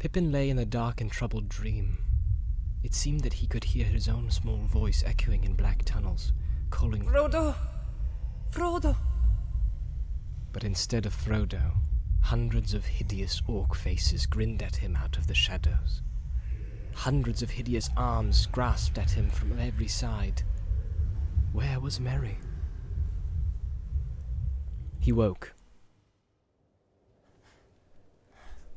Pippin lay in a dark and troubled dream. It seemed that he could hear his own small voice echoing in black tunnels, calling, Frodo! Frodo! But instead of Frodo, hundreds of hideous orc faces grinned at him out of the shadows. Hundreds of hideous arms grasped at him from every side. Where was Merry? He woke.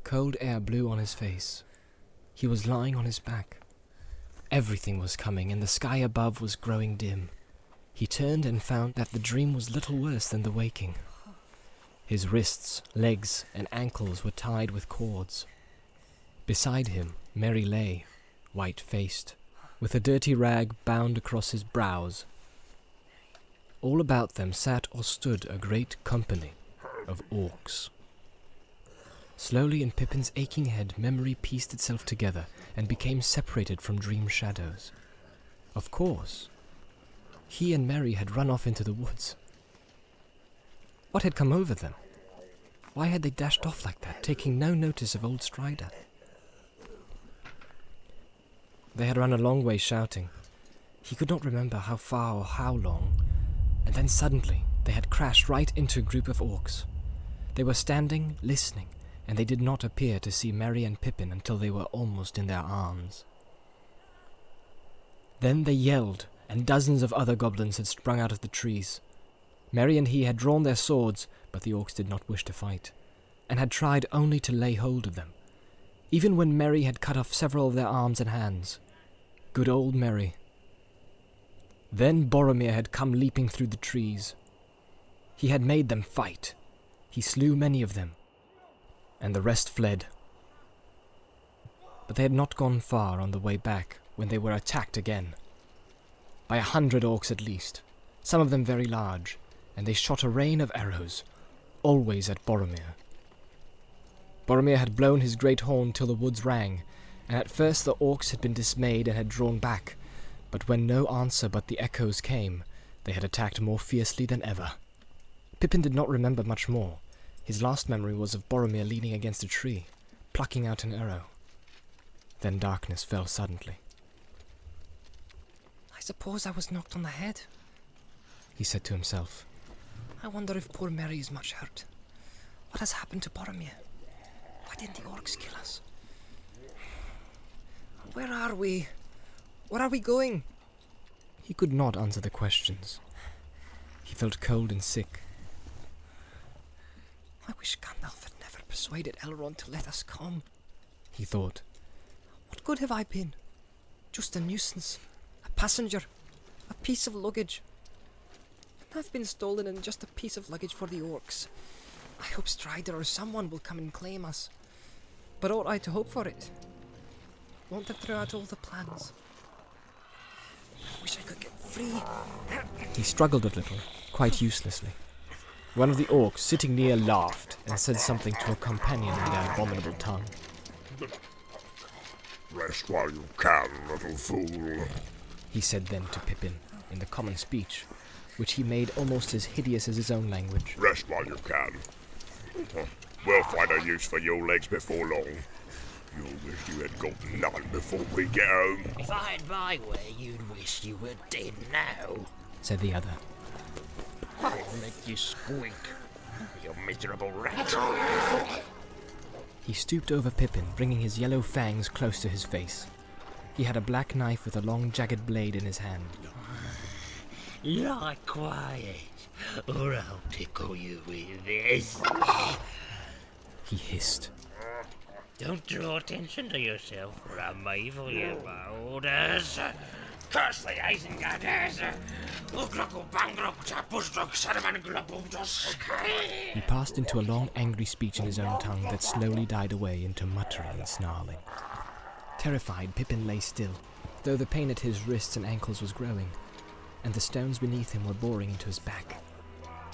Cold air blew on his face. He was lying on his back. Everything was coming, and the sky above was growing dim. He turned and found that the dream was little worse than the waking. His wrists, legs, and ankles were tied with cords. Beside him, Merry lay, white-faced, with a dirty rag bound across his brows. All about them sat or stood a great company of orcs. Slowly in Pippin's aching head, memory pieced itself together and became separated from dream shadows. Of course, he and Merry had run off into the woods. What had come over them? Why had they dashed off like that, taking no notice of old Strider? They had run a long way shouting. He could not remember how far or how long, and then suddenly they had crashed right into a group of orcs. They were standing, listening, and they did not appear to see Merry and Pippin until they were almost in their arms. Then they yelled, and dozens of other goblins had sprung out of the trees. Merry and he had drawn their swords, but the orcs did not wish to fight, and had tried only to lay hold of them, even when Merry had cut off several of their arms and hands. Good old Merry. Then Boromir had come leaping through the trees. He had made them fight. He slew many of them, and the rest fled. But they had not gone far on the way back when they were attacked again. By 100 orcs at least, some of them very large, and they shot a rain of arrows, always at Boromir. Boromir had blown his great horn till the woods rang, and at first the orcs had been dismayed and had drawn back, but when no answer but the echoes came, they had attacked more fiercely than ever. Pippin did not remember much more. His last memory was of Boromir leaning against a tree, plucking out an arrow. Then darkness fell suddenly. I suppose I was knocked on the head, he said to himself. I wonder if poor Merry is much hurt. What has happened to Boromir? Why didn't the orcs kill us? Where are we? Where are we going? He could not answer the questions. He felt cold and sick. I wish Gandalf had never persuaded Elrond to let us come, he thought. What good have I been? Just a nuisance, a passenger, a piece of luggage. And I've been stolen and just a piece of luggage for the orcs. I hope Strider or someone will come and claim us. But ought I to hope for it? Won't they throw out all the plans? I wish I could get free. He struggled a little, quite uselessly. One of the orcs sitting near laughed and said something to a companion in their abominable tongue. Rest while you can, little fool, he said then to Pippin in the common speech, which he made almost as hideous as his own language. Rest while you can. We'll find a use for your legs before long. You'll wish you had got none before we get home. If I had my way, you'd wish you were dead now, said the other. I'll make you squeak, you miserable rat. He stooped over Pippin, bringing his yellow fangs close to his face. He had a black knife with a long jagged blade in his hand. Lie quiet, or I'll tickle you with this. He hissed. Don't draw attention to yourself, or I'll mavel you by orders. Curse the Isengadders! He passed into a long, angry speech in his own tongue that slowly died away into muttering and snarling. Terrified, Pippin lay still, though the pain at his wrists and ankles was growing, and the stones beneath him were boring into his back.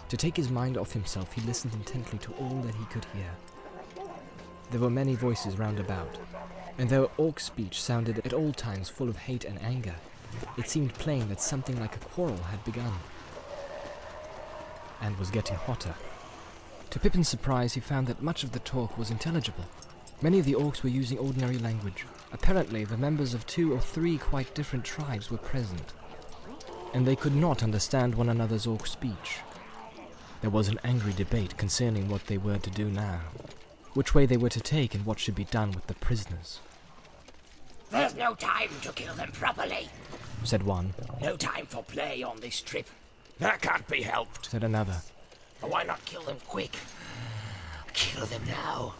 To take his mind off himself, he listened intently to all that he could hear. There were many voices round about, and though orc speech sounded at all times full of hate and anger, it seemed plain that something like a quarrel had begun, and was getting hotter. To Pippin's surprise, he found that much of the talk was intelligible. Many of the orcs were using ordinary language. Apparently, the members of 2 or 3 quite different tribes were present, and they could not understand one another's orc speech. There was an angry debate concerning what they were to do now, which way they were to take and what should be done with the prisoners. There's no time to kill them properly. Said one. No time for play on this trip. That can't be helped. Said another. But why not kill them quick? Kill them now.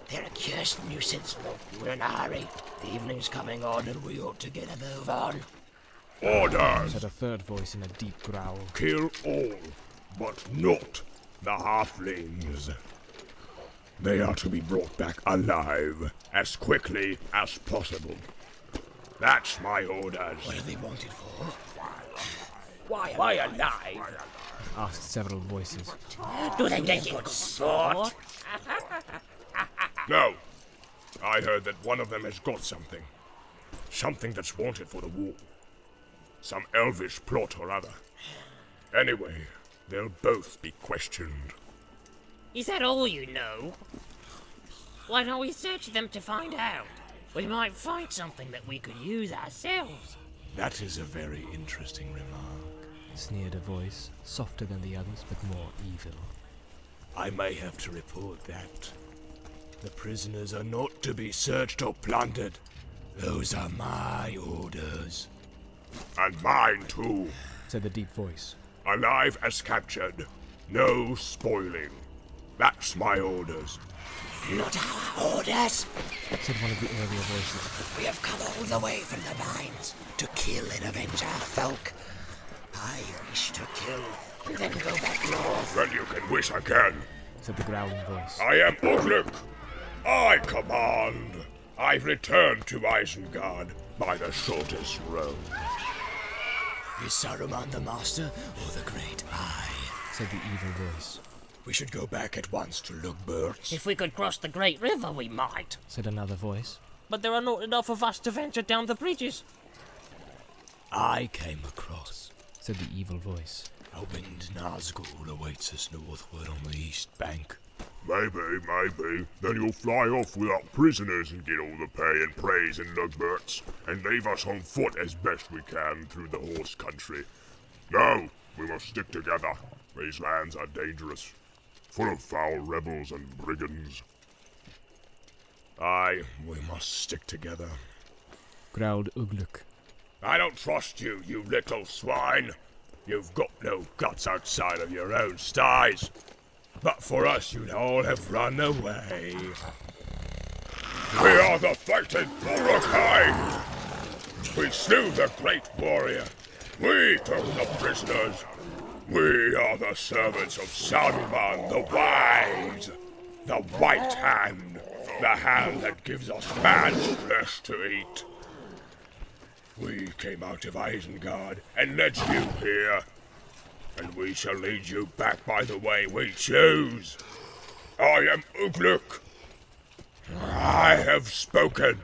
They're a cursed nuisance. We're in a hurry. The evening's coming on and we ought to get a move on. Orders! Said a third voice in a deep growl. Kill all, but not the halflings. They are to be brought back alive as quickly as possible. That's my orders. What are they wanted for? Why alive? Asked several voices. Do they think good sport? No. I heard that one of them has got something. Something that's wanted for the war. Some elvish plot or other. Anyway, they'll both be questioned. Is that all you know? Why don't we search them to find out? We might find something that we could use ourselves. That is a very interesting remark. Sneered a voice, softer than the others but more evil. I may have to report that. The prisoners are not to be searched or plundered. Those are my orders. And mine too. Said the deep voice. Alive as captured. No spoiling. That's my orders. Not our orders. Said one of the earlier voices. We have come all the way from the mines to kill and avenge our folk. I wish to kill and then go back north. Well, you can wish again. Said the growling voice. I am Uruk. I command. I return to Isengard by the shortest road. Is Saruman the master or the great eye? Said the evil voice. We should go back at once to look birds. If we could cross the Great River, we might. Said another voice. But there are not enough of us to venture down the bridges. I came across. Said the evil voice. A winged Nazgul awaits us northward on the east bank. Maybe. Then you'll fly off without prisoners and get all the pay and praise and lugberts, and leave us on foot as best we can through the horse country. No, we must stick together. These lands are dangerous, full of foul rebels and brigands. Aye, we must stick together. Growled Uruk. I don't trust you, you little swine. You've got no guts outside of your own sties. But for us, you'd all have run away. We are the fighting Uruk. We slew the great warrior. We took the prisoners. We are the servants of Saruman the Wise. The White Hand. The hand that gives us man's flesh to eat. We came out of Isengard and led you here. And we shall lead you back by the way we choose. I am Uruk. I have spoken.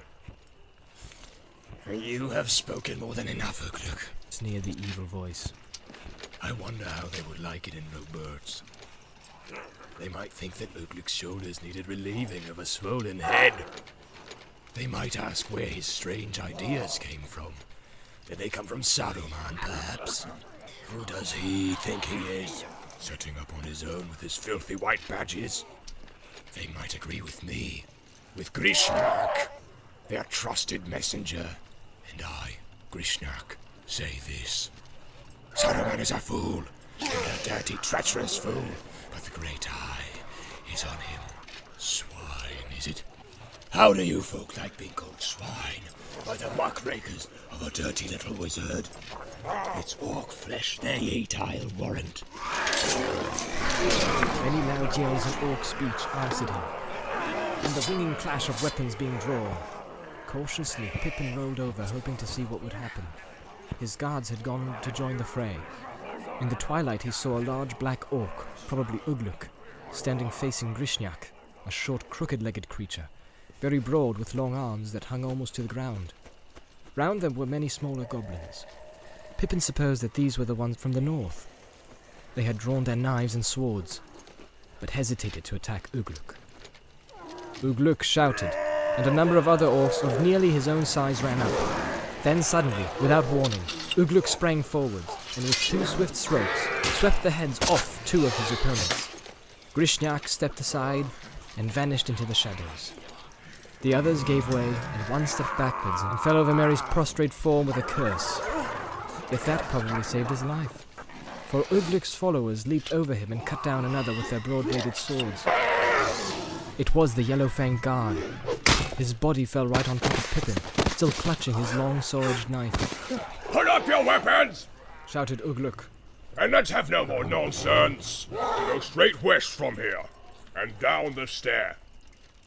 You have spoken more than enough, Uruk. Sneered the evil voice. I wonder how they would like it in Roberts. They might think that Uruk's shoulders needed relieving of a swollen head. They might ask where his strange ideas came from. Did they come from Saruman, perhaps? Who does he think he is? Setting up on his own with his filthy white badges? They might agree with me, with Grishnak, their trusted messenger. And I, Grishnak, say this. Saruman is a fool, and a dirty, treacherous fool, but the great eye is on him. Swine, is it? How do you folk like being called swine by the muckrakers of a dirty little wizard? It's orc flesh they eat, I'll warrant. Many loud yells and orc speech answered him, and the ringing clash of weapons being drawn. Cautiously, Pippin rolled over, hoping to see what would happen. His guards had gone to join the fray. In the twilight, he saw a large black orc, probably Uruk, standing facing Grishnak, a short, crooked-legged creature, very broad with long arms that hung almost to the ground. Round them were many smaller goblins. Pippin supposed that these were the ones from the north. They had drawn their knives and swords, but hesitated to attack Uruk. Uruk shouted, and a number of other orcs of nearly his own size ran up. Then suddenly, without warning, Uruk sprang forwards, and with 2 swift strokes, swept the heads off 2 of his opponents. Grishnak stepped aside and vanished into the shadows. The others gave way, and one stepped backwards and fell over Mary's prostrate form with a curse. Yet that probably saved his life, for Uruk's followers leaped over him and cut down another with their broad-bladed swords. It was the Yellow-Fanged guard. His body fell right on top of Pippin, still clutching his long sword-edged knife. Put up your weapons! Shouted Uruk. And let's have no more nonsense. Go straight west from here, and down the stair.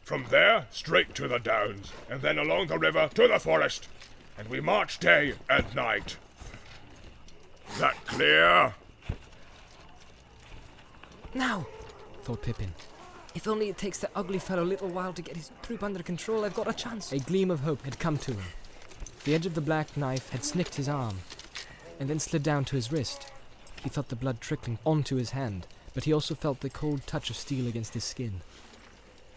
From there, straight to the downs, and then along the river to the forest. And we march day and night. That clear? Now, Thought Pippin. if only it takes the ugly fellow a little while to get his troop under control, I've got a chance. A gleam of hope had come to him. The edge of the black knife had snicked his arm, and then slid down to his wrist. He felt the blood trickling onto his hand, but he also felt the cold touch of steel against his skin.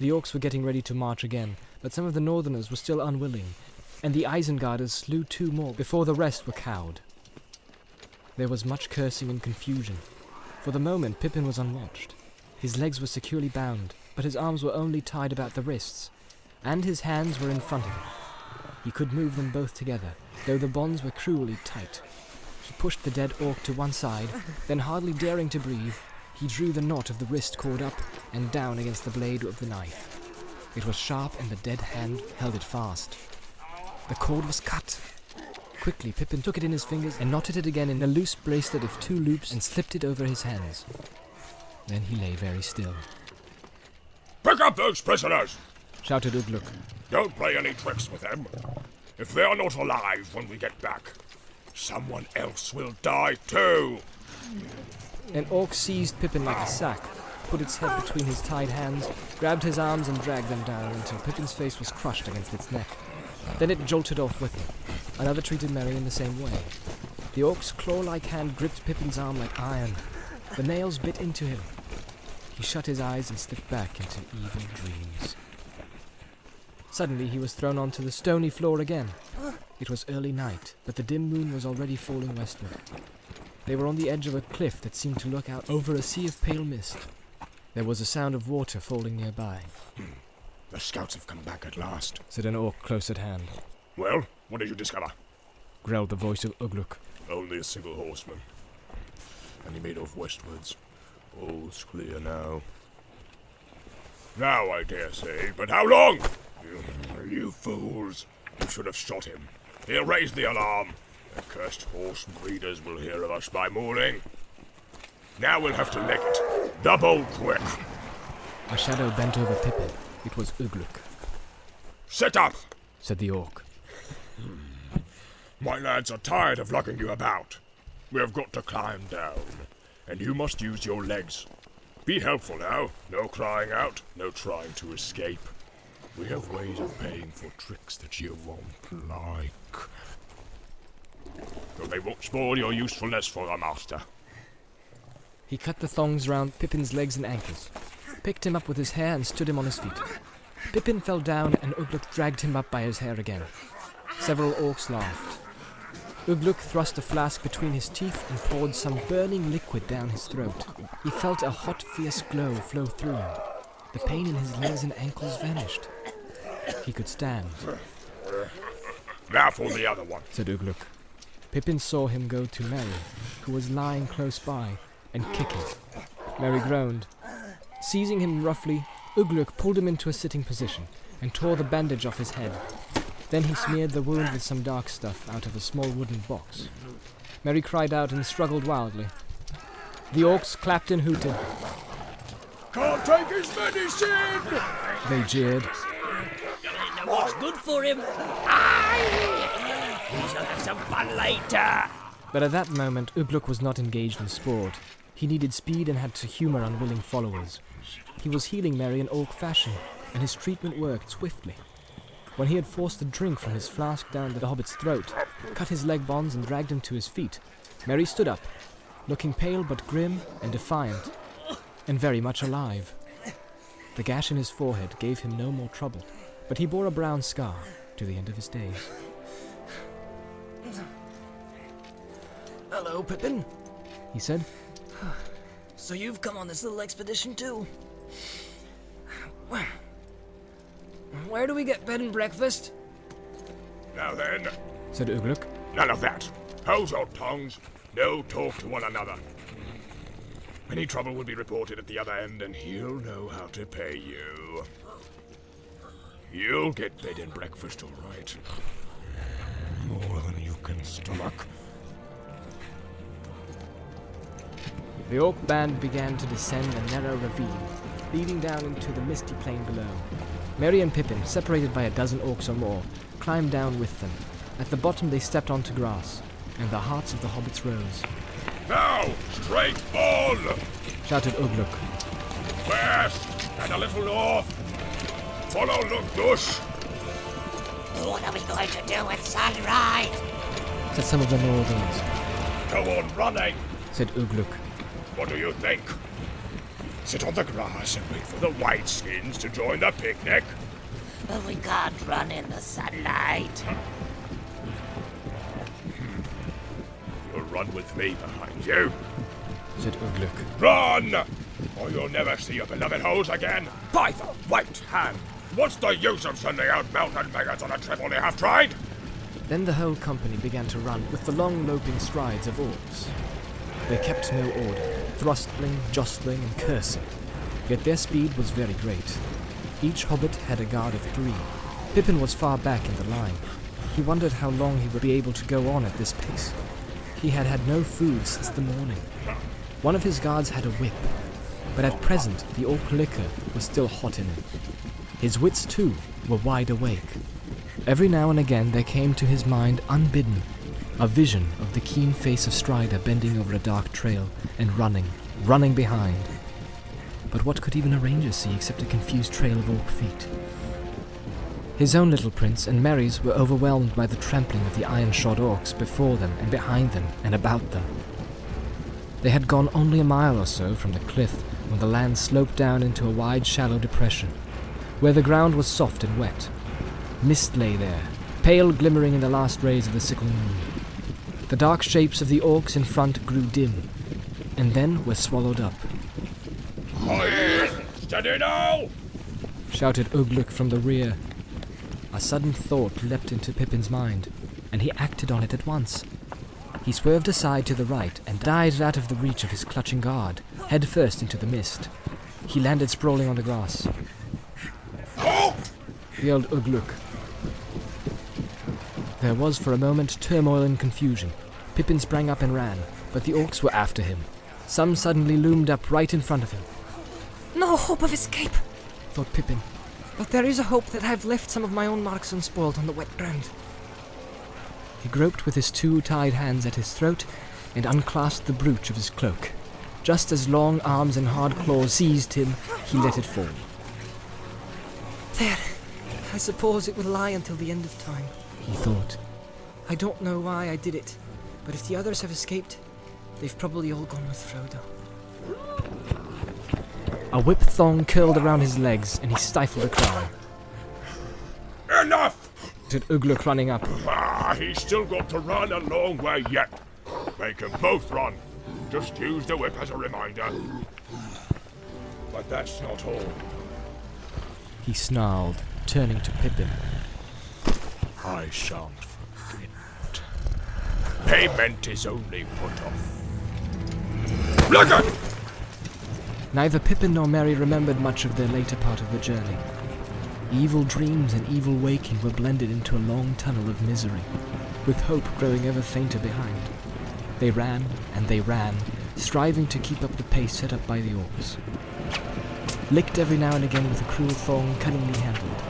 The orcs were getting ready to march again, but some of the northerners were still unwilling, and the Isengarders slew 2 more before the rest were cowed. There was much cursing and confusion. For the moment, Pippin was unwatched. His legs were securely bound, but his arms were only tied about the wrists, and his hands were in front of him. He could move them both together, though the bonds were cruelly tight. He pushed the dead orc to one side, then hardly daring to breathe, he drew the knot of the wrist cord up and down against the blade of the knife. It was sharp, and the dead hand held it fast. The cord was cut. Quickly, Pippin took it in his fingers and knotted it again in a loose bracelet of 2 loops and slipped it over his hands. Then he lay very still. Pick up those prisoners! Shouted Uruk. Don't play any tricks with them. If they are not alive when we get back, someone else will die too. An orc seized Pippin like a sack, put its head between his tied hands, grabbed his arms and dragged them down until Pippin's face was crushed against its neck. Then it jolted off with him. Another treated Merry in the same way. The orc's claw-like hand gripped Pippin's arm like iron. The nails bit into him. He shut his eyes and slipped back into evil dreams. Suddenly he was thrown onto the stony floor again. It was early night, but the dim moon was already falling westward. They were on the edge of a cliff that seemed to look out over a sea of pale mist. There was a sound of water falling nearby. The scouts have come back at last, said an orc close at hand. Well, what did you discover? Growled the voice of Uruk. Only a single horseman. And he made off westwards. All's clear now. Now, I dare say, but how long? You fools. You should have shot him. He'll raise the alarm. The cursed horse breeders will hear of us by morning. Now we'll have to lick it. Double quick. A shadow bent over Pippin. It was Uruk. Sit up, said the orc. My lads are tired of lugging you about. We have got to climb down, and you must use your legs. Be helpful now. No crying out, no trying to escape. We have ways of paying for tricks that you won't like. So they won't spoil your usefulness for a master. He cut the thongs round Pippin's legs and ankles, picked him up with his hair and stood him on his feet. Pippin fell down and Uruk dragged him up by his hair again. Several orcs laughed. Uruk thrust a flask between his teeth and poured some burning liquid down his throat. He felt a hot, fierce glow flow through him. The pain in his legs and ankles vanished. He could stand. Now for the other one, said Uruk. Pippin saw him go to Merry, who was lying close by, and kick him. Merry groaned. Seizing him roughly, Uruk pulled him into a sitting position and tore the bandage off his head. Then he smeared the wound with some dark stuff out of a small wooden box. Merry cried out and struggled wildly. The orcs clapped and hooted. Can't take his medicine! They jeered. Know what's good for him? Aye! We shall have some fun later. But at that moment, Uruk was not engaged in sport. He needed speed and had to humor unwilling followers. He was healing Merry in orc fashion, and his treatment worked swiftly. When he had forced a drink from his flask down the hobbit's throat, cut his leg bonds and dragged him to his feet, Merry stood up, looking pale but grim and defiant, and very much alive. The gash in his forehead gave him no more trouble, but he bore a brown scar to the end of his days. Hello, Pippin. He said, So you've come on this little expedition too? Well, where do we get bed and breakfast? Now then, said Uruk. none of that. Hold your tongues. No talk to one another. Any trouble will be reported at the other end, and he'll know how to pay you. You'll get bed and breakfast, all right. More than you can stomach. The orc band began to descend a narrow ravine, leading down into the misty plain below. Merry and Pippin, separated by a dozen orcs or more, climbed down with them. At the bottom they stepped onto grass, and the hearts of the hobbits rose. Now, straight on! Shouted Uruk. West, and a little north. Follow Lugdush. What are we going to do with sunrise? Said some of the Northerns. Go on running. Said Uruk. What do you think? Sit on the grass and wait for the Whiteskins to join the picnic. But we can't run in the sunlight. You'll run with me behind you. Said Uruk. Run! Or you'll never see your beloved holes again. By the white hand! What's the use of sending out mountain maggots on a trip only half tried? Then the whole company began to run with the long loping strides of orcs. They kept no order, thrusting, jostling, and cursing. Yet their speed was very great. Each hobbit had a guard of 3. Pippin was far back in the line. He wondered how long he would be able to go on at this pace. He had had no food since the morning. One of his guards had a whip, but at present the orc liquor was still hot in him. His wits, too, were wide awake. Every now and again there came to his mind, unbidden, a vision of the keen face of Strider bending over a dark trail and running behind. But what could even a ranger see except a confused trail of orc feet? His own little prince and Merry's were overwhelmed by the trampling of the iron-shod orcs before them and behind them and about them. They had gone only a mile or so from the cliff when the land sloped down into a wide, shallow depression, where the ground was soft and wet. Mist lay there, pale glimmering in the last rays of the sickle moon. The dark shapes of the orcs in front grew dim, and then were swallowed up. Aye, steady now! Shouted Uruk from the rear. A sudden thought leapt into Pippin's mind, and he acted on it at once. He swerved aside to the right and dived out of the reach of his clutching guard, head first into the mist. He landed sprawling on the grass. Oh! Yelled Uruk. There was for a moment turmoil and confusion. Pippin sprang up and ran, but the orcs were after him. Some suddenly loomed up right in front of him. No hope of escape, Thought Pippin. but there is a hope that I've left some of my own marks unspoiled on the wet ground. He groped with his 2 tied hands at his throat and unclasped the brooch of his cloak. Just as long arms and hard claws seized him, he let it fall. There, I suppose it will lie until the end of time. He thought. I don't know why I did it, but if the others have escaped, they've probably all gone with Frodo. A whip thong curled around his legs, and he stifled a cry. Enough! Said Uruk, running up. He's still got to run a long way yet. Make them both run. Just use the whip as a reminder. But that's not all. He snarled, turning to Pippin. I shan't forget. Payment is only put off. Look at! Neither Pippin nor Merry remembered much of their later part of the journey. Evil dreams and evil waking were blended into a long tunnel of misery, with hope growing ever fainter behind. They ran, and they ran, striving to keep up the pace set up by the orcs. Licked every now and again with a cruel thong cunningly handled.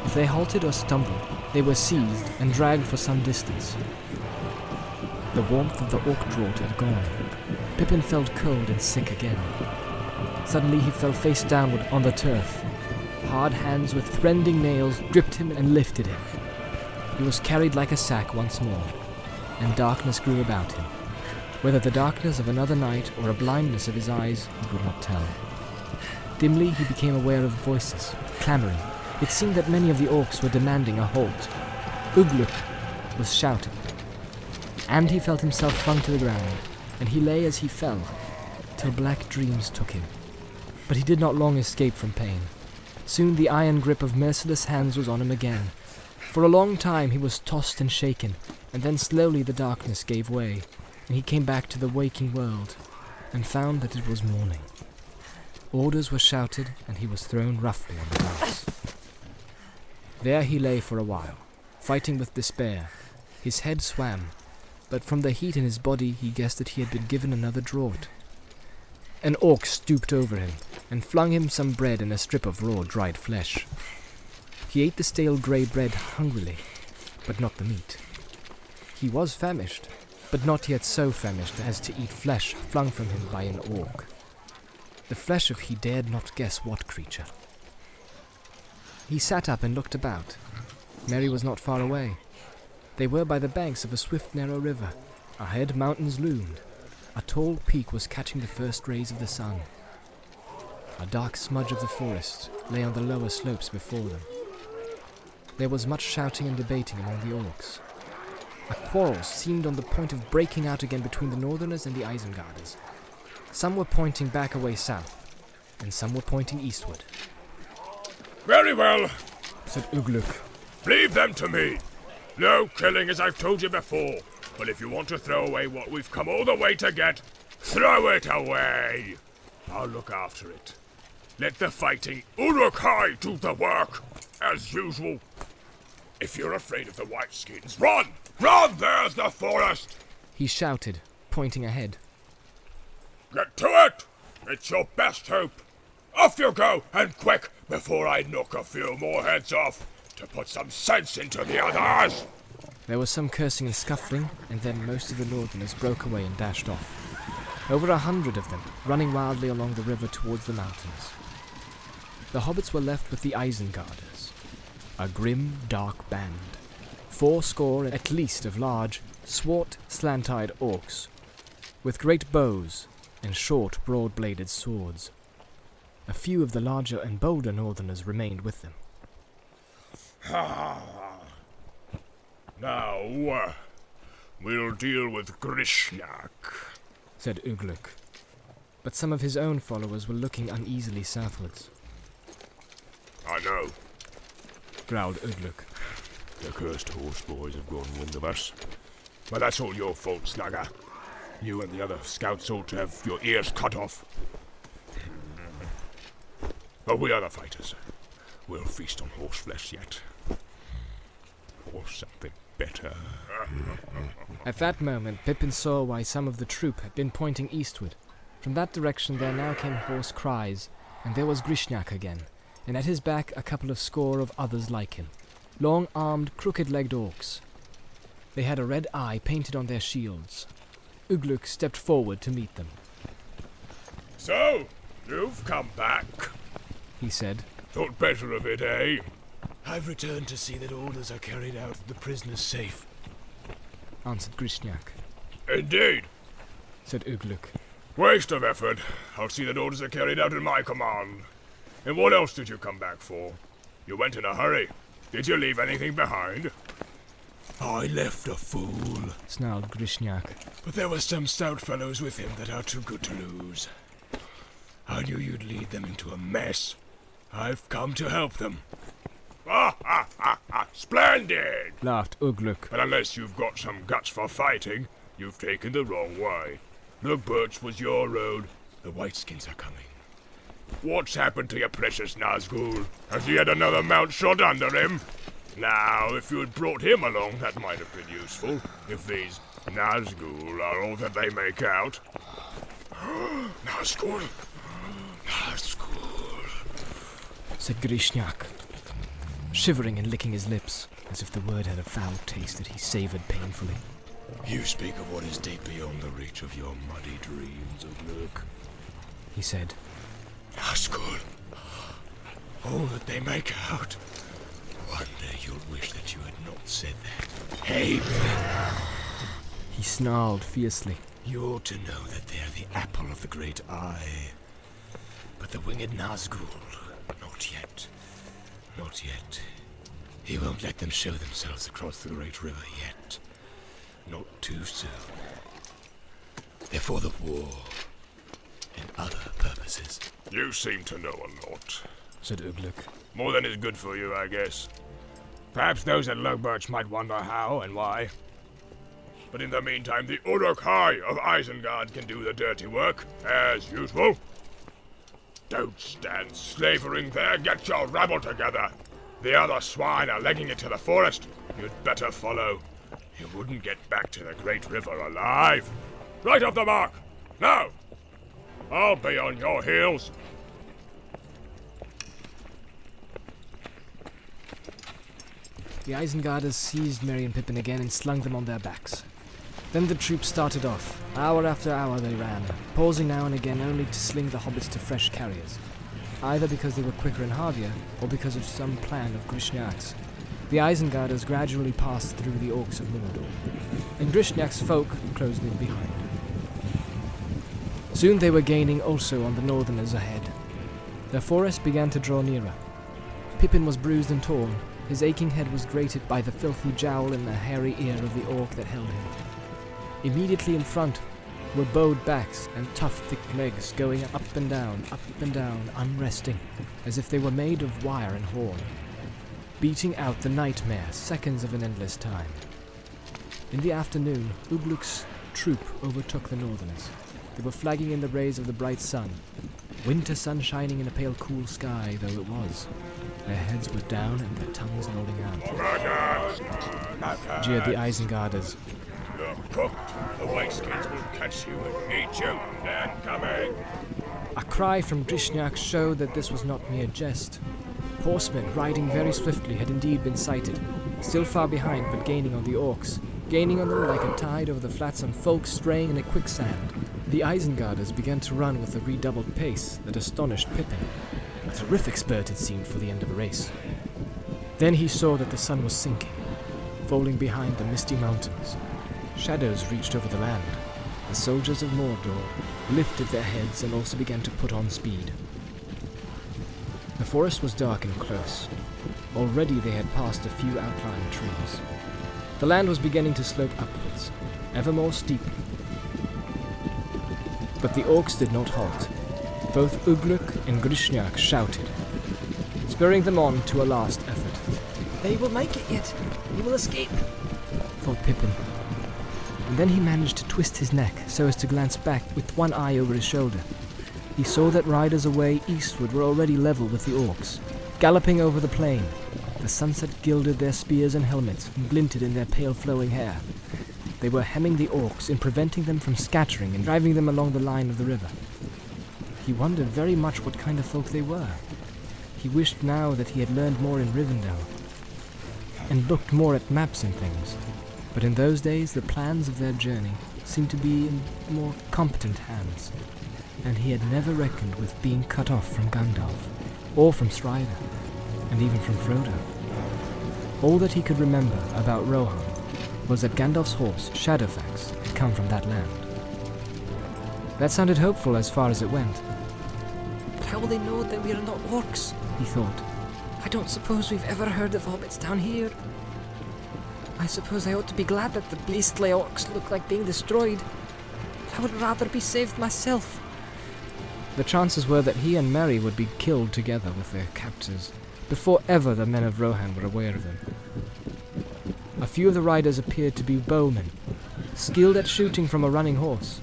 If they halted or stumbled, they were seized and dragged for some distance. The warmth of the orc draught had gone. Pippin felt cold and sick again. Suddenly he fell face downward on the turf. Hard hands with rending nails gripped him and lifted him. He was carried like a sack once more, and darkness grew about him. Whether the darkness of another night or a blindness of his eyes, he could not tell. Dimly he became aware of voices, clamouring. It seemed that many of the orcs were demanding a halt. Uruk was shouting, and he felt himself flung to the ground, and he lay as he fell, till black dreams took him. But he did not long escape from pain. Soon the iron grip of merciless hands was on him again. For a long time he was tossed and shaken, and then slowly the darkness gave way, and he came back to the waking world, and found that it was morning. Orders were shouted, and he was thrown roughly on the grass. There he lay for a while, fighting with despair. His head swam, but from the heat in his body he guessed that he had been given another draught. An orc stooped over him, and flung him some bread and a strip of raw dried flesh. He ate the stale grey bread hungrily, but not the meat. He was famished, but not yet so famished as to eat flesh flung from him by an orc. The flesh of he dared not guess what creature. He sat up and looked about. Merry was not far away. They were by the banks of a swift narrow river. Ahead mountains loomed. A tall peak was catching the first rays of the sun. A dark smudge of the forest lay on the lower slopes before them. There was much shouting and debating among the orcs. A quarrel seemed on the point of breaking out again between the northerners and the Isengarders. Some were pointing back away south, and some were pointing eastward. Very well, said Uruk. leave them to me. No killing, as I've told you before. But if you want to throw away what we've come all the way to get, throw it away. I'll look after it. Let the fighting Uruk-hai do the work, as usual. If you're afraid of the Whiteskins, run! Run! There's the forest! He shouted, pointing ahead. Get to it! It's your best hope. Off you go, and quick, before I knock a few more heads off, to put some sense into the others! There was some cursing and scuffling, and then most of the northerners broke away and dashed off. Over 100 of them, running wildly along the river towards the mountains. The hobbits were left with the Isengarders, a grim, dark band. 80 at least of large, swart, slant-eyed orcs, with great bows and short, broad-bladed swords. A few of the larger and bolder northerners remained with them. Now, we'll deal with Grishnak, said Uruk. But some of his own followers were looking uneasily southwards. I know, growled Uruk. The cursed horse boys have gone wind of us. But that's all your fault, Snugger. You and the other scouts ought to have your ears cut off. But we are the fighters. We'll feast on horseflesh yet. Or something better. At that moment, Pippin saw why some of the troop had been pointing eastward. From that direction there now came hoarse cries, and there was Grishnak again, and at his back a couple of score of others like him. Long-armed, crooked-legged orcs. They had a red eye painted on their shields. Uruk stepped forward to meet them. So, you've come back, he said. Thought better of it, eh? I've returned to see that orders are carried out, the prisoners safe, answered Grishnak. Indeed, said Uruk. Waste of effort. I'll see that orders are carried out in my command. And what else did you come back for? You went in a hurry. Did you leave anything behind? I left a fool, snarled Grishnak. But there were some stout fellows with him that are too good to lose. I knew you'd lead them into a mess. I've come to help them. Splendid! Laughed Uruk. But unless you've got some guts for fighting, you've taken the wrong way. The birch was your road. The Whiteskins are coming. What's happened to your precious Nazgul? Has he had another mount shot under him? Now, if you had brought him along, that might have been useful. If these Nazgul are all that they make out. Nazgul! Nazgul! said Grishnak, shivering and licking his lips, as if the word had a foul taste that he savoured painfully. You speak of what is deep beyond the reach of your muddy dreams, Uruk, he said. Nazgul! All that they make out. One day you'll wish that you had not said that. Hey, he snarled fiercely. You ought to know that they're the apple of the great eye. But the winged Nazgul, not yet. Not yet. He won't let them show themselves across the great river yet. Not too soon. They're for the war and other purposes. You seem to know a lot. Said Uruk. More than is good for you, I guess. Perhaps those at Lowbirch might wonder how and why. But in the meantime, the Uruk High of Isengard can do the dirty work, as usual. Don't stand slavering there, get your rabble together. The other swine are legging it to the forest. You'd better follow. You wouldn't get back to the great river alive. Right off the mark! Now! I'll be on your heels. The Isengarders seized Merry and Pippin again and slung them on their backs. Then the troops started off. Hour after hour they ran, pausing now and again only to sling the hobbits to fresh carriers, either because they were quicker and hardier, or because of some plan of Grishniak's. The Isengarders gradually passed through the orcs of Mordor, and Grishniak's folk closed in behind. Soon they were gaining also on the northerners ahead. Their forest began to draw nearer. Pippin was bruised and torn. His aching head was grated by the filthy jowl in the hairy ear of the orc that held him. Immediately in front were bowed backs and tough, thick legs going up and down, unresting, as if they were made of wire and horn, beating out the nightmare seconds of an endless time. In the afternoon, Ugluk's troop overtook the northerners. They were flagging in the rays of the bright sun, winter sun shining in a pale, cool sky though it was. Their heads were down and their tongues lolling out. Jeered the Isengarders. You're cooked. The Whiteskins will catch you and eat you. They're coming. A cry from Grishniak showed that this was not mere jest. Horsemen riding very swiftly had indeed been sighted, still far behind but gaining on the orcs, gaining on them like a tide over the flats on folk straying in a quicksand. The Isengarders began to run with a redoubled pace that astonished Pippin. A terrific spurt it seemed for the end of a race. Then he saw that the sun was sinking, falling behind the misty mountains. Shadows reached over the land. The soldiers of Mordor lifted their heads and also began to put on speed. The forest was dark and close. Already they had passed a few outlying trees. The land was beginning to slope upwards, ever more steeply. But the orcs did not halt. Both Uruk and Grishniak shouted, spurring them on to a last effort. They will make it yet. We will escape, thought Pippin. And then he managed to twist his neck so as to glance back with one eye over his shoulder. He saw that riders away eastward were already level with the orcs, galloping over the plain. The sunset gilded their spears and helmets and glinted in their pale flowing hair. They were hemming the orcs in preventing them from scattering and driving them along the line of the river. He wondered very much what kind of folk they were. He wished now that he had learned more in Rivendell, and looked more at maps and things. But in those days the plans of their journey seemed to be in more competent hands, and he had never reckoned with being cut off from Gandalf, or from Strider, and even from Frodo. All that he could remember about Rohan was that Gandalf's horse, Shadowfax, had come from that land. That sounded hopeful as far as it went. But how will they know that we are not orcs? He thought. I don't suppose we've ever heard of hobbits down here. I suppose I ought to be glad that the beastly orcs look like being destroyed. I would rather be saved myself. The chances were that he and Merry would be killed together with their captors, before ever the men of Rohan were aware of them. A few of the riders appeared to be bowmen, skilled at shooting from a running horse.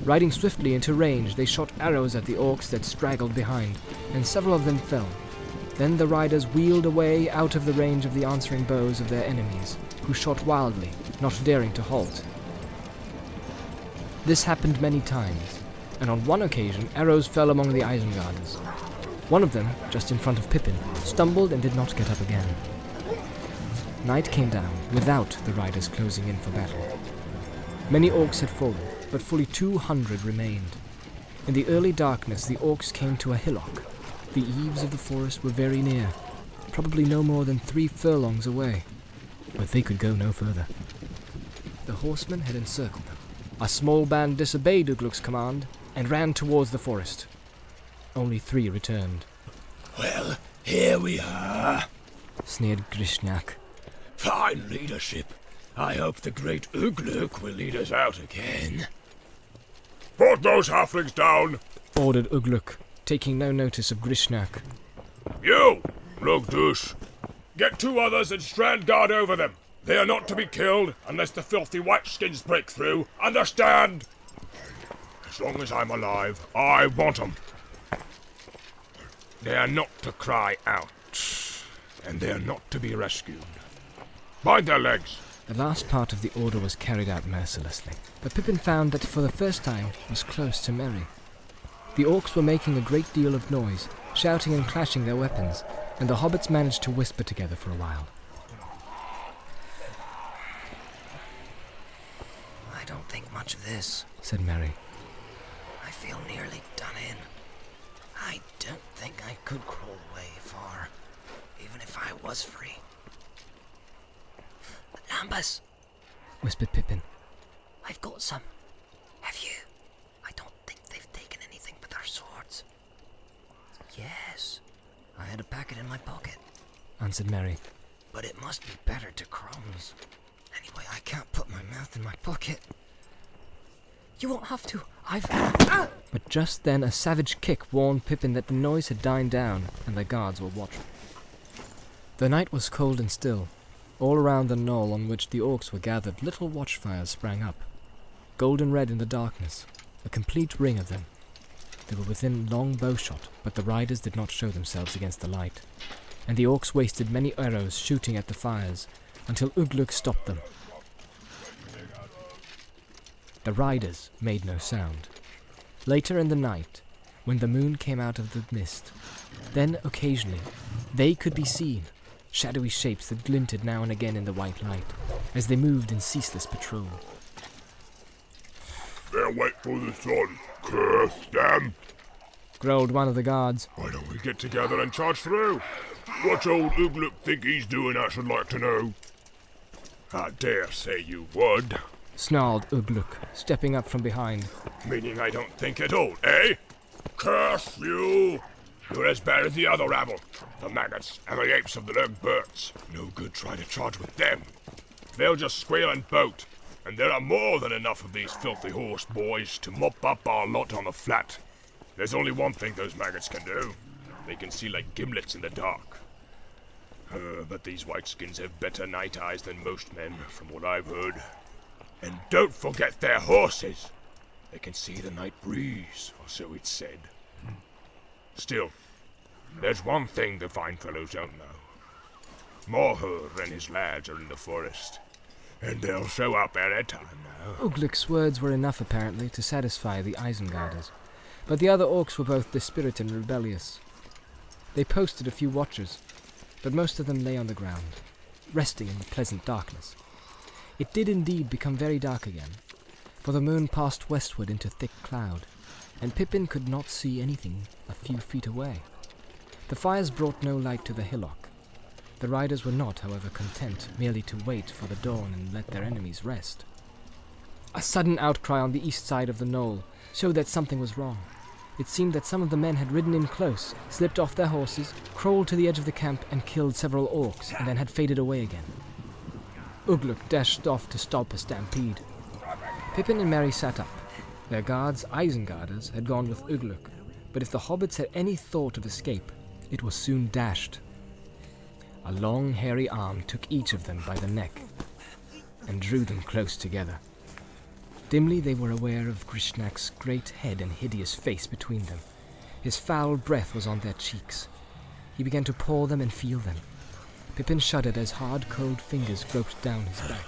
Riding swiftly into range, they shot arrows at the orcs that straggled behind, and several of them fell. Then the riders wheeled away out of the range of the answering bows of their enemies, who shot wildly, not daring to halt. This happened many times, and on one occasion arrows fell among the Isengarders. One of them, just in front of Pippin, stumbled and did not get up again. Night came down, without the riders closing in for battle. Many orcs had fallen, but fully 200 remained. In the early darkness, the orcs came to a hillock. The eaves of the forest were very near, probably no more than 3 furlongs away, but they could go no further. The horsemen had encircled them. A small band disobeyed Ugluk's command and ran towards the forest. only 3 returned. Well, here we are. Sneered Grishnak. Fine leadership. I hope the great Uruk will lead us out again. Put those halflings down! Ordered Uruk, taking no notice of Grishnak. You, Lugdush, get 2 others and stand guard over them. They are not to be killed unless the filthy whiteskins break through. Understand? As long as I'm alive, I want them. They are not to cry out, and they are not to be rescued. Bind their legs. The last part of the order was carried out mercilessly, but Pippin found that for the first time was close to Merry. The orcs were making a great deal of noise, shouting and clashing their weapons, and the hobbits managed to whisper together for a while. I don't think much of this, Said Merry. I feel nearly done in. I don't think I could crawl away far, even if I was free. Lambus, Whispered Pippin. I've got some. Have you? I don't think they've taken anything but our swords. Yes, I had a packet in my pocket, Answered Merry. but it must be better to crumbs. Anyway, I can't put my mouth in my pocket. You won't have to. But just then a savage kick warned Pippin that the noise had died down and their guards were watching. The night was cold and still. All around the knoll on which the orcs were gathered, little watchfires sprang up, golden red in the darkness, a complete ring of them. They were within long bowshot, but the riders did not show themselves against the light, and the orcs wasted many arrows shooting at the fires, until Uruk stopped them. The riders made no sound. Later in the night, when the moon came out of the mist, then occasionally they could be seen, shadowy shapes that glinted now and again in the white light, as they moved in ceaseless patrol. They'll wait for the sun. Curse them! Growled one of the guards. Why don't we get together and charge through? What's old Uruk think he's doing, I should like to know? I dare say you would. Snarled Uruk, stepping up from behind. Meaning I don't think at all, eh? Curse you! You're as bad as the other rabble. The maggots and the apes of the Lurkburts. No good trying to charge with them. They'll just squeal and boat. And there are more than enough of these filthy horse boys to mop up our lot on the flat. There's only one thing those maggots can do. They can see like gimlets in the dark. But these whiteskins have better night eyes than most men, from what I've heard. And don't forget their horses. They can see the night breeze, or so it's said. Still, there's one thing the fine fellows don't know. Morhur and his lads are in the forest, and they'll show up any time now. Uruk's words were enough, apparently, to satisfy the Isengarders, but the other orcs were both dispirited and rebellious. They posted a few watchers, but most of them lay on the ground, resting in the pleasant darkness. It did indeed become very dark again, for the moon passed westward into thick cloud, and Pippin could not see anything a few feet away. The fires brought no light to the hillock. The riders were not, however, content merely to wait for the dawn and let their enemies rest. A sudden outcry on the east side of the knoll showed that something was wrong. It seemed that some of the men had ridden in close, slipped off their horses, crawled to the edge of the camp and killed several orcs, and then had faded away again. Uruk dashed off to stop a stampede. Pippin and Merry sat up. Their guards, Isengarders, had gone with Uruk, but if the hobbits had any thought of escape, it was soon dashed. A long, hairy arm took each of them by the neck and drew them close together. Dimly they were aware of Grishnak's great head and hideous face between them. His foul breath was on their cheeks. He began to paw them and feel them. Pippin shuddered as hard, cold fingers groped down his back.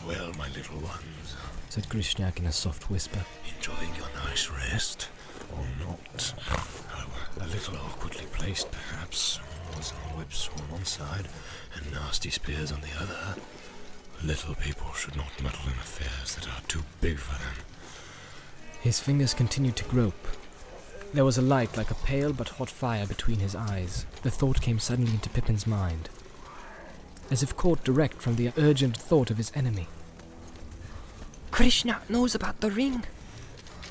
Well, my little ones, Said Grishnak in a soft whisper. enjoying your nice rest, or not? A little awkwardly placed, perhaps. Some whips on one side, and nasty spears on the other. Little people should not meddle in affairs that are too big for them. His fingers continued to grope. There was a light like a pale but hot fire between his eyes. The thought came suddenly into Pippin's mind, as if caught direct from the urgent thought of his enemy. Krishna knows about the ring.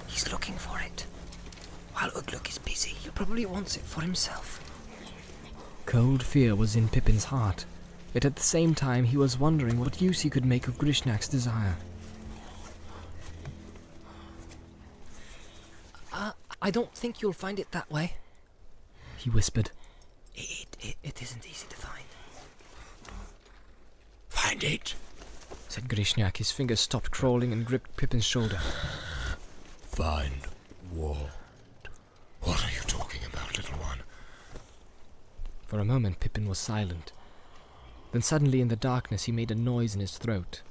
He's looking for it. While Uruk is busy, he probably wants it for himself. Cold fear was in Pippin's heart, yet at the same time he was wondering what use he could make of Grishnak's desire. I don't think you'll find it that way. He whispered. It isn't easy to find. Find it, Said Grishnak. His fingers stopped crawling and gripped Pippin's shoulder. Find what? What are you talking about, little one? For a moment Pippin was silent. Then suddenly in the darkness he made a noise in his throat.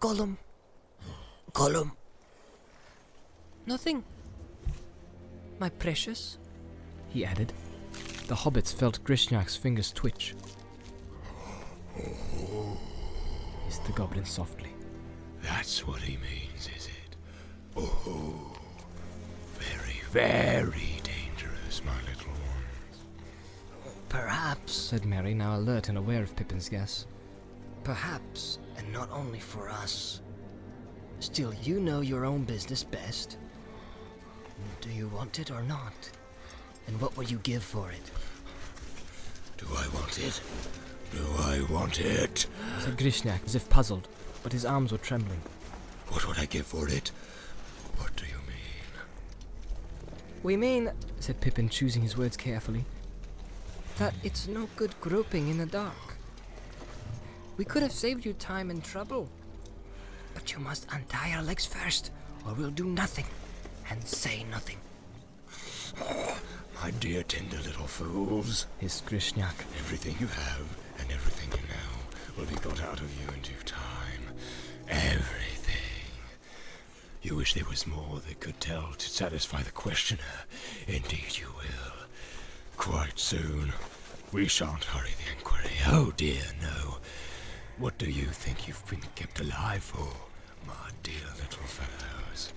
Gollum. Gollum. Nothing. My precious. He added. The hobbits felt Grishnak's fingers twitch. Hissed the goblin softly. That's what he means, is it? Oh, very, very dangerous, my little ones. Perhaps. Said Merry, now alert and aware of Pippin's guess. Perhaps, and not only for us. Still, you know your own business best. Do you want it or not? And what will you give for it? Do I want it? Do I want it? Said Grishnak, as if puzzled, but his arms were trembling. What would I give for it? What do you mean? We mean Said Pippin, choosing his words carefully. that it's no good groping in the dark. We could have saved you time and trouble. But you must untie our legs first, or we'll do nothing, and say nothing. My dear tender little fools. Hissed Grishnak. Everything you have and everything you know will be got out of you in due time. Everything. You wish there was more that could tell to satisfy the questioner. Indeed you will. Quite soon. We shan't hurry the inquiry. Oh dear, no. What do you think you've been kept alive for, my dear little fellows?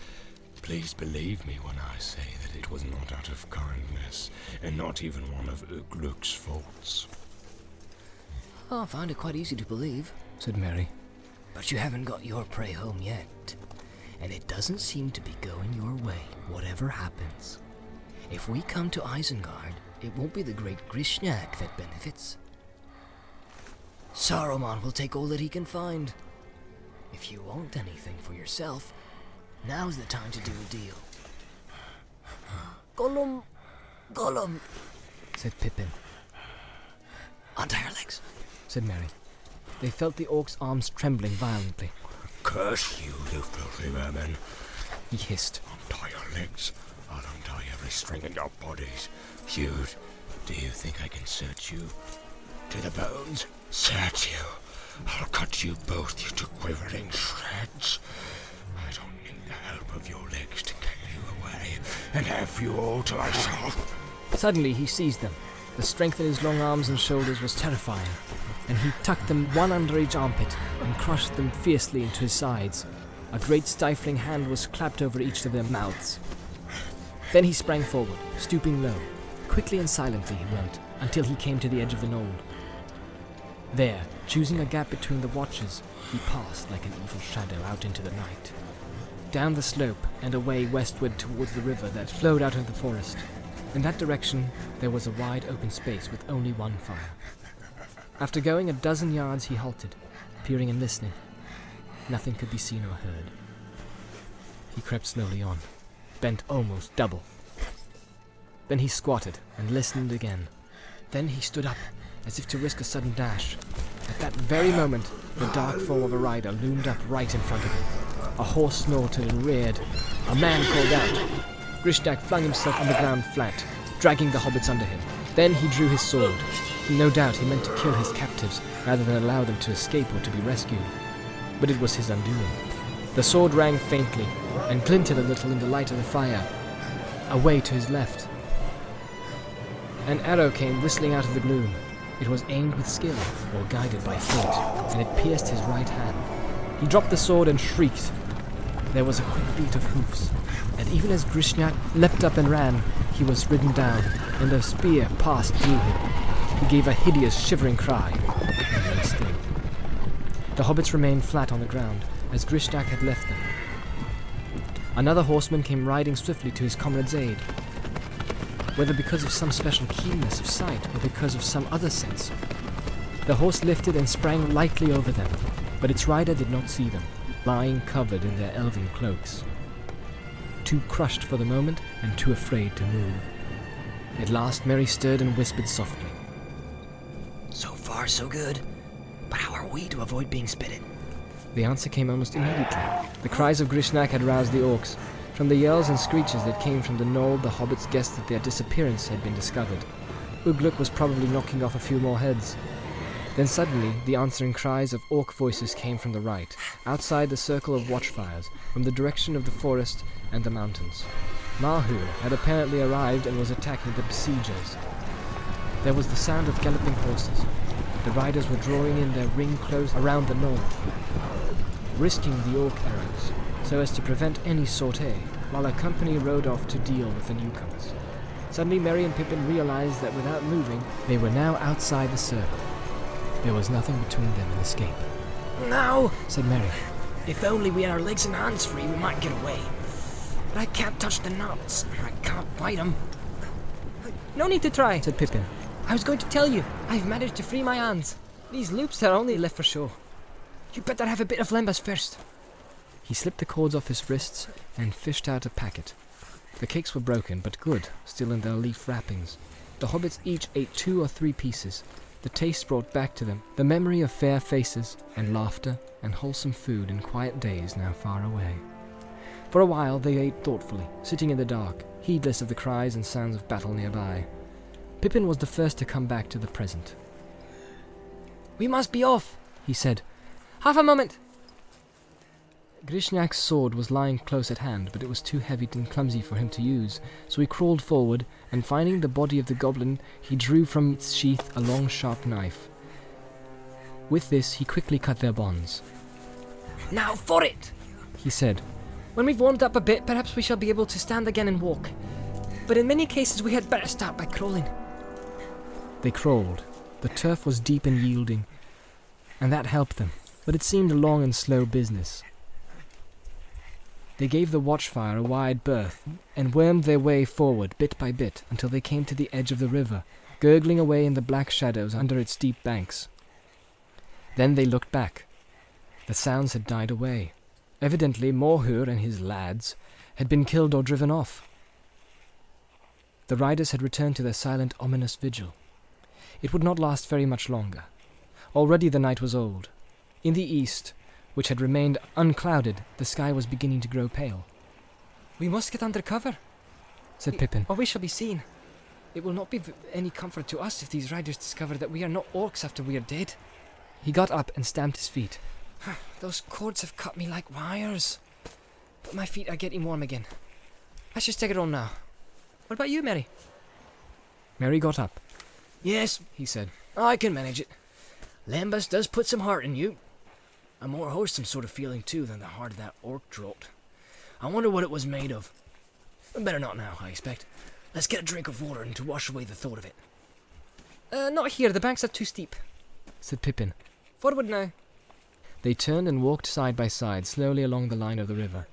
Please believe me when I say that it was not out of kindness, and not even one of Uruk's faults. Oh, I found it quite easy to believe. Said Merry. But you haven't got your prey home yet. And it doesn't seem to be going your way, whatever happens. If we come to Isengard, it won't be the great Grishnak that benefits. Saruman will take all that he can find. If you want anything for yourself, now's the time to do a deal. Gollum, Gollum, Said Pippin. untie our legs. Said Merry. They felt the orc's arms trembling violently. Curse you, you filthy vermin. He hissed. Untie your legs. I'll untie every string in your bodies. Huge, do you think I can search you to the bones? Search you. I'll cut you both to quivering shreds. I don't need the help of your legs to carry you away and have you all to myself. Suddenly he seized them. The strength in his long arms and shoulders was terrifying, and he tucked them one under each armpit and crushed them fiercely into his sides. A great stifling hand was clapped over each of their mouths. Then he sprang forward, stooping low. Quickly and silently he went, until he came to the edge of the knoll. There, choosing a gap between the watches, he passed like an evil shadow out into the night. Down the slope and away westward towards the river that flowed out of the forest. In that direction, there was a wide open space with only one fire. After going a dozen yards, he halted, peering and listening. Nothing could be seen or heard. He crept slowly on, bent almost double. Then he squatted and listened again. Then he stood up, as if to risk a sudden dash. At that very moment, the dark form of a rider loomed up right in front of him. A horse snorted and reared. A man called out. Grishnak flung himself on the ground flat, dragging the hobbits under him. Then he drew his sword. No doubt he meant to kill his captives, rather than allow them to escape or to be rescued. But it was his undoing. The sword rang faintly, and glinted a little in the light of the fire, away to his left. An arrow came whistling out of the gloom. It was aimed with skill, or guided by fate, and it pierced his right hand. He dropped the sword and shrieked. There was a quick beat of hoofs, and even as Grishnak leapt up and ran, he was ridden down, and the spear passed through him. He gave a hideous, shivering cry, and lay still. The hobbits remained flat on the ground, as Grishnak had left them. Another horseman came riding swiftly to his comrade's aid. Whether because of some special keenness of sight or because of some other sense, the horse lifted and sprang lightly over them, but its rider did not see them, lying covered in their elven cloaks, too crushed for the moment and too afraid to move. At last Mary stirred and whispered softly, So far, so good. But how are we to avoid being spitted? The answer came almost immediately. The cries of Grishnak had roused the orcs. From the yells and screeches that came from the knoll, the hobbits guessed that their disappearance had been discovered. Uruk was probably knocking off a few more heads. Then suddenly, the answering cries of orc voices came from the right, outside the circle of watchfires, from the direction of the forest and the mountains. Mahur had apparently arrived and was attacking the besiegers. There was the sound of galloping horses. The riders were drawing in their ring close around the knoll, risking the orc arrows, so as to prevent any sortie, while a company rode off to deal with the newcomers. Suddenly Merry and Pippin realized that without moving, they were now outside the circle. There was nothing between them and escape. "Now," said Merry. "if only we had our legs and hands free, we might get away. But I can't touch the knots, and I can't bite them." No need to try, said Pippin. "I was going to tell you, I've managed to free my hands. These loops are only left for show. You better have a bit of lembas first." He slipped the cords off his wrists and fished out a packet. The cakes were broken, but good, still in their leaf wrappings. The hobbits each ate 2 or 3 pieces. The taste brought back to them the memory of fair faces and laughter and wholesome food in quiet days now far away. For a while they ate thoughtfully, sitting in the dark, heedless of the cries and sounds of battle nearby. Pippin was the first to come back to the present. "We must be off," he said. "Half a moment." Grishnak's sword was lying close at hand, but it was too heavy and clumsy for him to use, so he crawled forward, and finding the body of the goblin, he drew from its sheath a long sharp knife. With this he quickly cut their bonds. "Now for it," he said. "When we've warmed up a bit, perhaps we shall be able to stand again and walk. But in many cases we had better start by crawling." They crawled. The turf was deep and yielding, and that helped them, but it seemed a long and slow business. They gave the watchfire a wide berth, and wormed their way forward bit by bit until they came to the edge of the river, gurgling away in the black shadows under its deep banks. Then they looked back. The sounds had died away. Evidently Mahur and his lads had been killed or driven off. The riders had returned to their silent, ominous vigil. It would not last very much longer. Already the night was old. In the east, which had remained unclouded, the sky was beginning to grow pale. "We must get under cover," said Pippin. "or we shall be seen. It will not be any comfort to us if these riders discover that we are not orcs after we are dead." He got up and stamped his feet. "Those cords have cut me like wires. But my feet are getting warm again. I should take it on now. What about you, Mary?" Merry got up. "Yes," he said. "I can manage it. Lembas does put some heart in you. A more wholesome sort of feeling, too, than the heart of that orc draught. I wonder what it was made of. Better not now, I expect. Let's get a drink of water and to wash away the thought of it." "Not here. The banks are too steep," said Pippin. "Forward now." They turned and walked side by side slowly along the line of the river.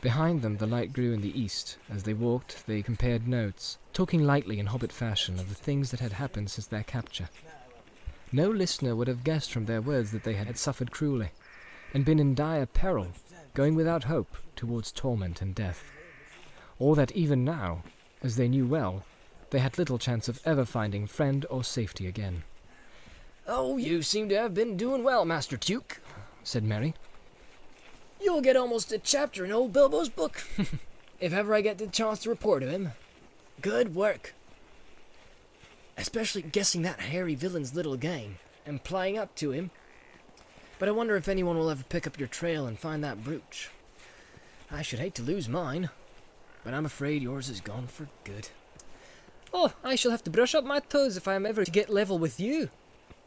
Behind them the light grew in the east. As they walked, they compared notes, talking lightly in hobbit fashion of the things that had happened since their capture. No listener would have guessed from their words that they had suffered cruelly, and been in dire peril, going without hope towards torment and death. Or that even now, as they knew well, they had little chance of ever finding friend or safety again. "Oh, you seem to have been doing well, Master Tuke," said Merry. "You'll get almost a chapter in old Bilbo's book, if ever I get the chance to report to him. Good work. Especially guessing that hairy villain's little game, and playing up to him. But I wonder if anyone will ever pick up your trail and find that brooch. I should hate to lose mine, but I'm afraid yours is gone for good." "Oh, I shall have to brush up my toes if I am ever to get level with you.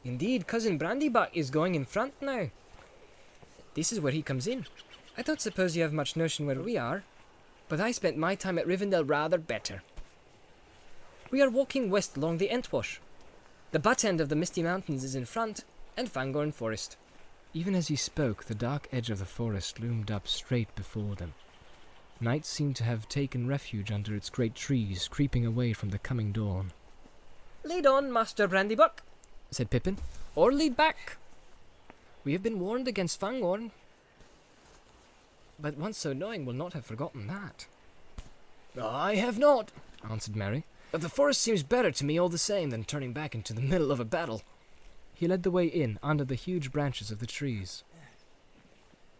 Indeed, Cousin Brandybuck is going in front now. This is where he comes in. I don't suppose you have much notion where we are, but I spent my time at Rivendell rather better. We are walking west along the Entwash. The butt end of the Misty Mountains is in front, and Fangorn Forest." Even as he spoke, the dark edge of the forest loomed up straight before them. Night seemed to have taken refuge under its great trees, creeping away from the coming dawn. "Lead on, Master Brandybuck," said Pippin. "or lead back. We have been warned against Fangorn, but one so knowing will not have forgotten that." "I have not," answered Merry, "but the forest seems better to me all the same than turning back into the middle of a battle." He led the way in under the huge branches of the trees.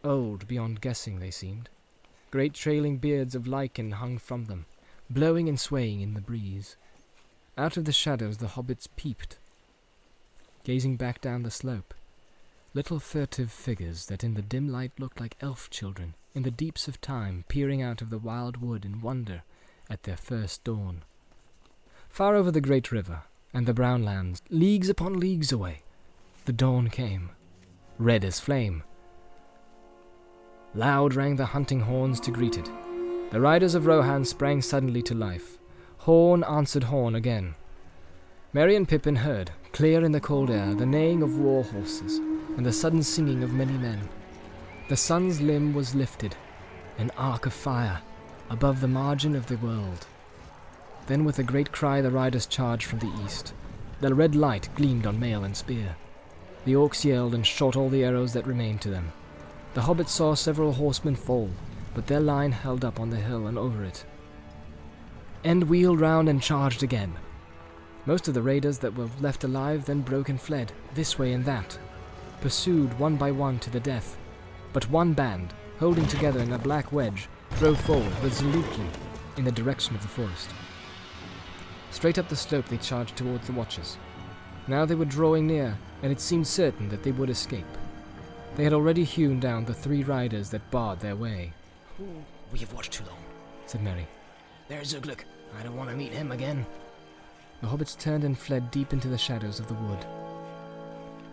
Old beyond guessing they seemed. Great trailing beards of lichen hung from them, blowing and swaying in the breeze. Out of the shadows the hobbits peeped, gazing back down the slope. Little furtive figures that in the dim light looked like elf children in the deeps of time, peering out of the wild wood in wonder at their first dawn. Far over the great river and the brown lands, leagues upon leagues away, the dawn came, red as flame. Loud rang the hunting horns to greet it. The riders of Rohan sprang suddenly to life. Horn answered horn again. Merry and Pippin heard, clear in the cold air, the neighing of war horses and the sudden singing of many men. The sun's limb was lifted, an arc of fire, above the margin of the world. Then with a great cry the riders charged from the east. The red light gleamed on mail and spear. The orcs yelled and shot all the arrows that remained to them. The hobbits saw several horsemen fall, but their line held up on the hill and over it. End wheeled round and charged again. Most of the raiders that were left alive then broke and fled, this way and that, pursued one by one to the death. But one band, holding together in a black wedge, drove forward resolutely in the direction of the forest. Straight up the slope they charged towards the watchers. Now they were drawing near, and it seemed certain that they would escape. They had already hewn down the 3 riders that barred their way. We have watched too long, said Merry. "There's Uruk. I don't want to meet him again." The hobbits turned and fled deep into the shadows of the wood.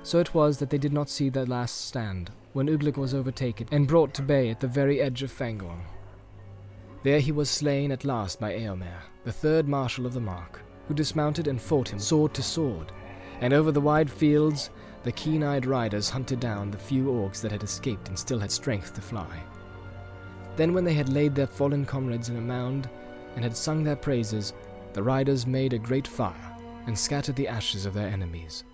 So it was that they did not see the last stand, when Uruk was overtaken and brought to bay at the very edge of Fangorn. There he was slain at last by Eomer, the 3rd Marshal of the Mark, who dismounted and fought him sword to sword, and over the wide fields the keen-eyed riders hunted down the few orcs that had escaped and still had strength to fly. Then when they had laid their fallen comrades in a mound and had sung their praises, the riders made a great fire and scattered the ashes of their enemies.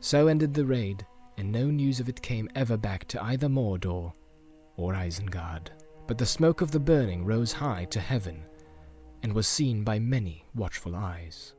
So ended the raid, and no news of it came ever back to either Mordor or Isengard. But the smoke of the burning rose high to heaven and was seen by many watchful eyes.